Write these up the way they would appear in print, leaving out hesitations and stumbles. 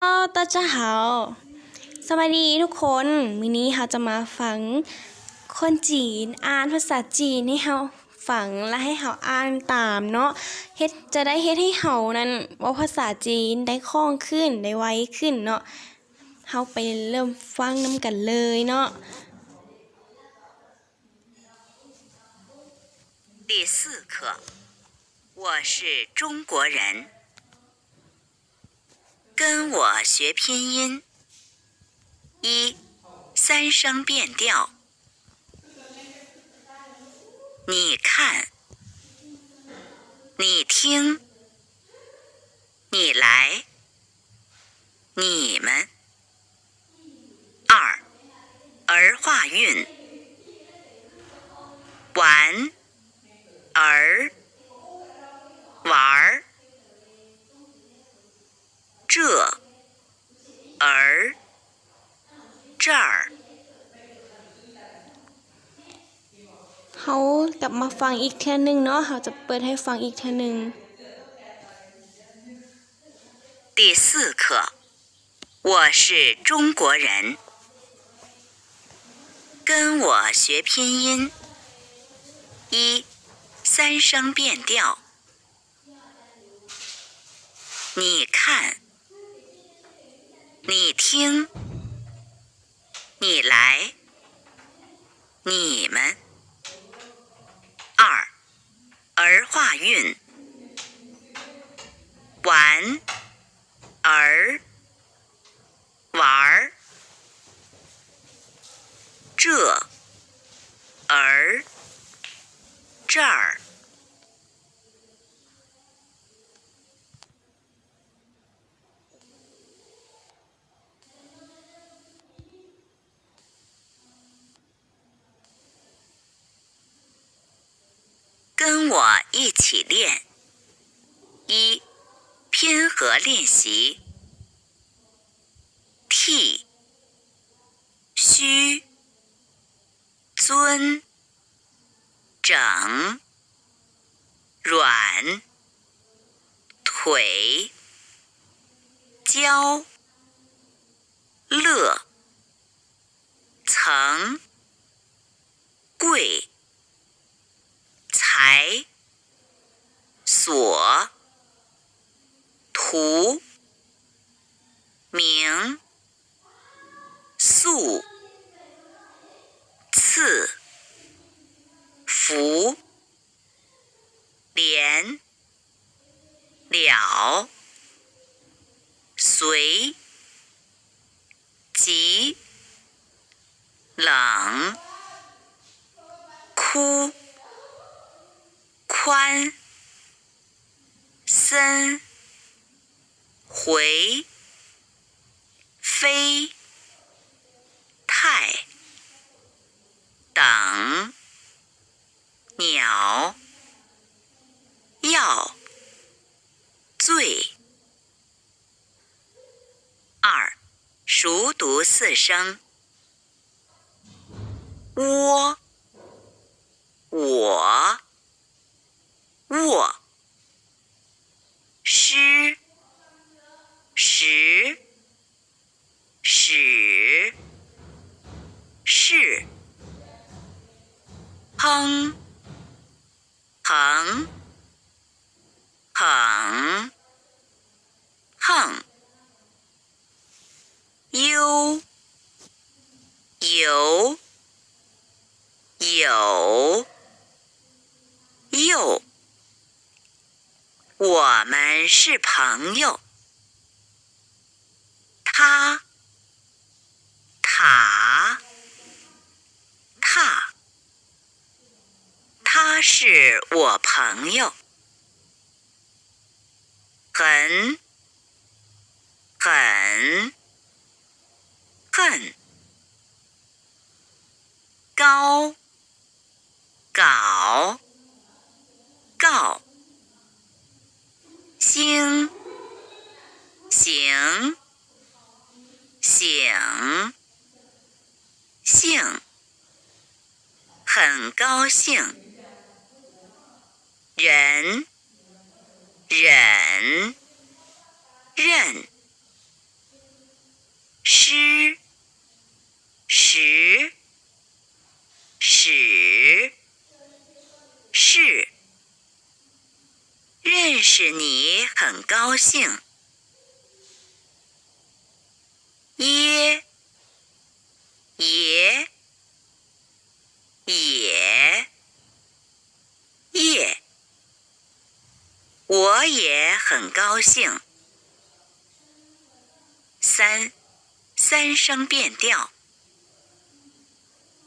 大家好สวัสดีทุกคนวันนี้เราจะมาฟังคนจีนอ่านภาษาจีนให้เราฟังและให้เราอ่านตามเนาะจะได้เฮ็ดให้เรานั้นเว้าภาษาจีนได้คล่องขึ้นได้ไวขึ้นเนาะเราไปเริ่มฟังนํกันเลยเนาะ第4课，我是中国人。跟我学拼音。一，三声变调。你看，你听，你来，你们。二，儿化韵。玩，儿，玩儿。这，儿，这儿。เรากลับมาฟังอีกเทื่อนึงเนาะเราจะเปิดให้ฟังอีกเทื่อนึง第4课，我是中国人。跟我学拼音。一，三声变调。你看，你听，你来，你们。二，儿化韵。玩，儿，玩儿。这，儿，这儿。跟我一起练。一，拼合练习。屉，虚，尊，整，软，腿，教，乐，层，贵，才，所，图，名，素，次，福，连，了，随，急，冷，哭，宽，森，回，飞，太，等，鸟，要，醉。二，熟读4声。窝，我，卧，诗，时，使，是，哼，横，捧，横，悠，游，有，右。我们是朋友。他，塔，踏。他是我朋友。很，很，恨。高，搞，告。兴，行，醒，兴。很高兴。人，忍，任，使你很高兴。耶，也，也，我也很高兴。三声变调。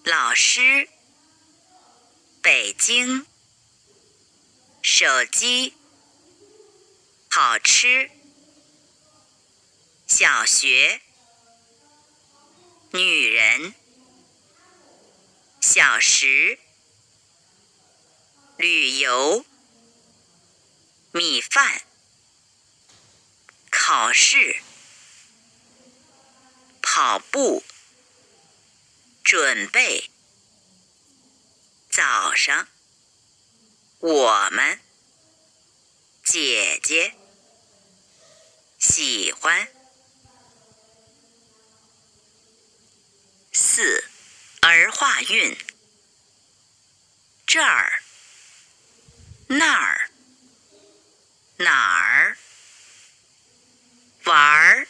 老师，北京，手机，好吃，小学，女人，小时，旅游，米饭，考试，跑步，准备，早上，我们，姐姐，喜欢。4. 儿化韵。这儿，那儿，哪儿，玩儿，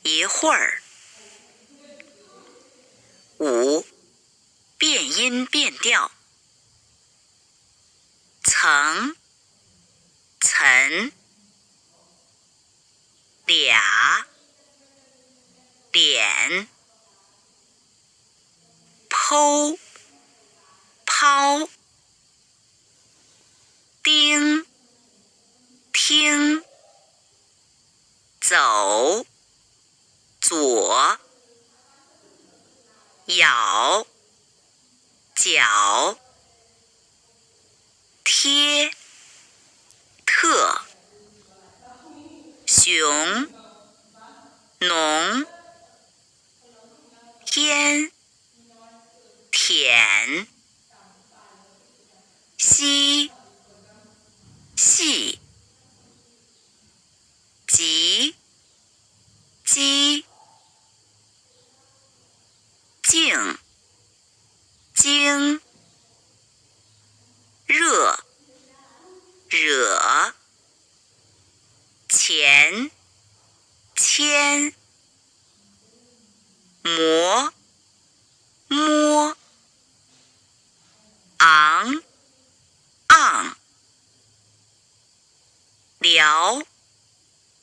一会儿。5. 变音变调。曾，曾，俩，点，剖，抛，丁，听，走，左，咬，脚，贴，特，熊，浓，天，舔，西，细，急，鸡，静，经，热，惹，钱，签，磨，摸，昂，昂，聊，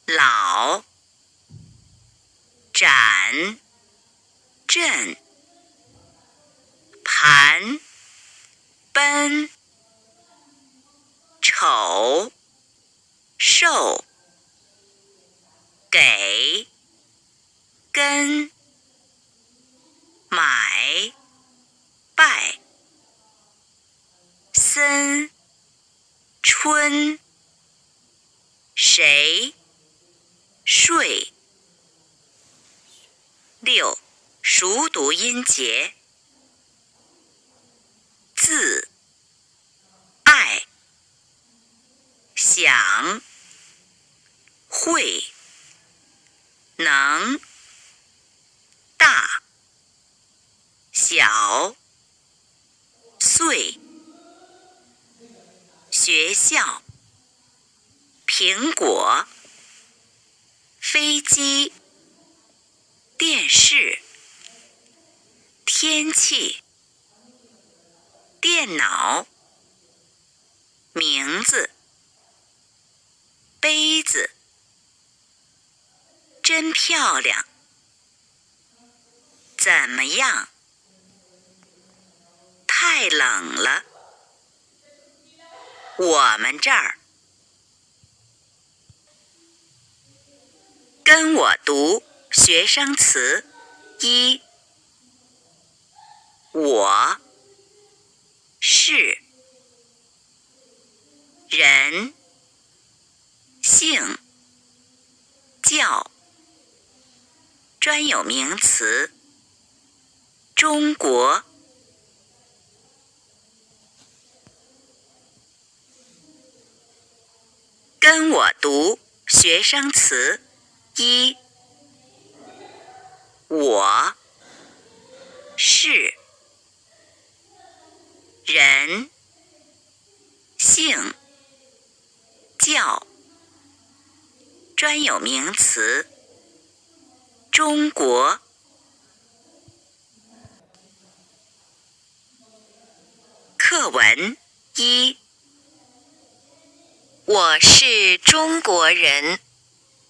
老，展，震，盘，奔，丑，瘦，给，跟，买，拜，森，春，谁，睡。6. 熟读音节。自，爱，想，会，能，大，小，岁，学校，苹果，飞机，电视，天气，电脑，名字，杯子，真漂亮，怎么样？太冷了，我们这儿。跟我读学生词。1. 我，是，人，姓，叫，专有名词，中国。跟我读学生词。1. 我，是，人，姓，教。专有名词，中国。课文1。我是中国人，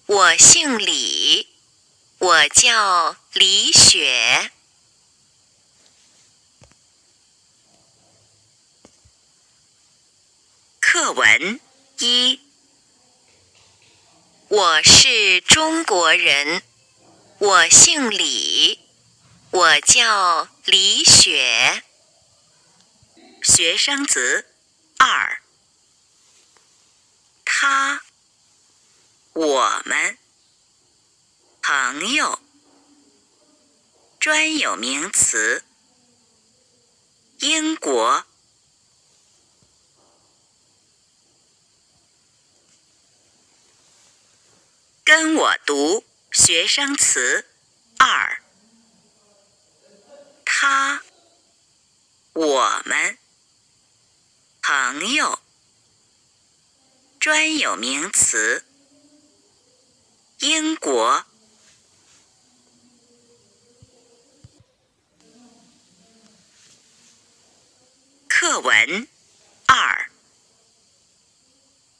我姓李，我叫李雪。课文1。我是中国人，我姓李，我叫李雪。学生词2。他，我们，朋友。专有名词，英国。跟我读学生词2。他，我们，朋友。专有名词，英国。课文2。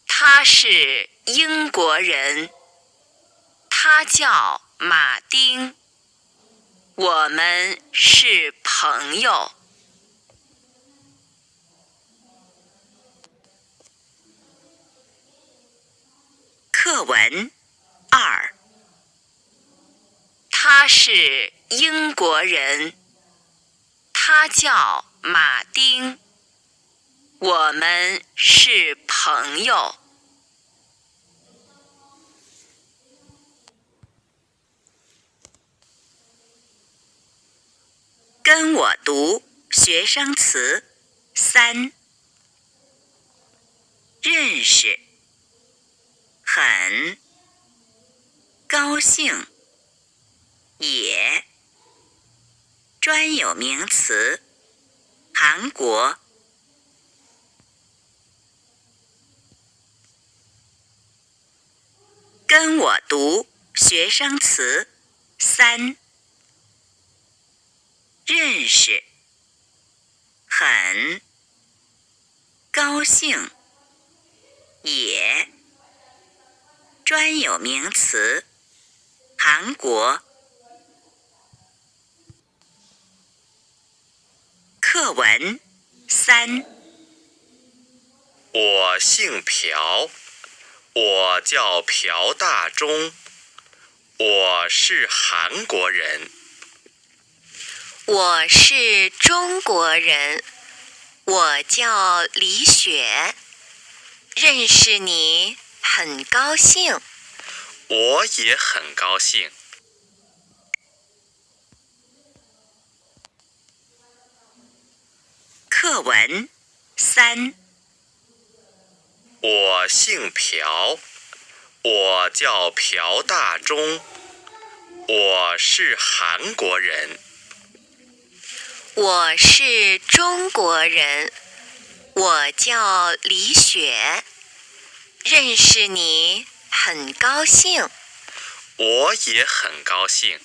他是英国人，他叫马丁，我们是朋友。课文2。他是英国人，他叫马丁，我们是朋友。跟我读学生词3。认识，很，高兴，也。专有名词，韩国。跟我读学生词3。认识，很，高兴，也。专有名词，韩国。课文3。我姓朴，我叫朴大中，我是韩国人。我是中国人，我叫李雪，认识你很高兴。我也很高兴。课文3。我姓朴，我叫朴大中，我是韩国人。我是中国人，我叫李雪，认识你很高兴。我也很高兴。